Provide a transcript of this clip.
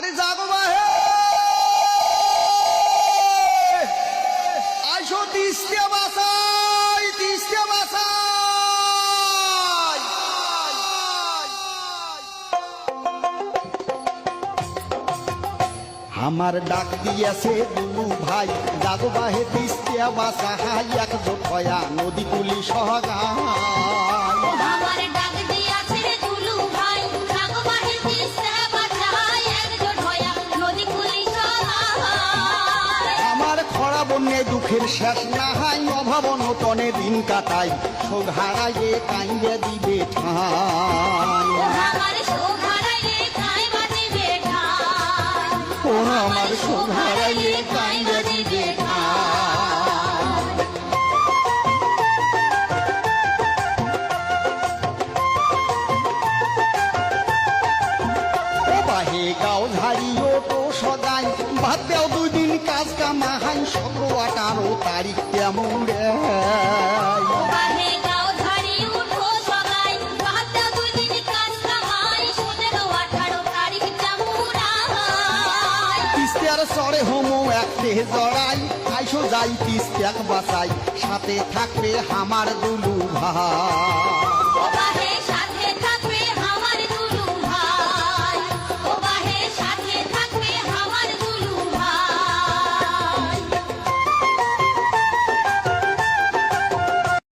আরে জাগো বাহে আইসো তিস্তে বাসাই আমার ডাক দিয়েছে দুলু ভাই জাগো বাহে তিস্তে বাসাই একজোট হয়া নদী কুলি সহগায় আমার ডাক দিয়াছে দুলু ভাই জাগো বাহে তিস্তে বাসাই একজোট হয়া নদী কুলি সহায় আমার খরা বন্যে দুঃখের শেষ না হয় অভাব অনটনে দিন কাটাই শোক হারাইয়ে কাইয়ে দিবে ঠাই আমার শোক হারাইলে কাই বাজিবে ঠাই ও আমার শোক হারাইয়ে কাইয়ে দিবে ঠাই ও বাহে গাও ঝাড়িও তো সদাই বাদ দেও দুই দিন কাজ কামাহাই 17-18 তারিখ কেমন রে বাহে গাও ঝাড়ি উঠো সবাই বাহাত্তা দুই দিন কাজ কামাই 17-18 তারিখ জামুরাই তিস্তার সরে হোমো একতে জড়াই আইসো যাই তিস্তাক বাসাই সাথে থাকবে আমার দুলু ভাই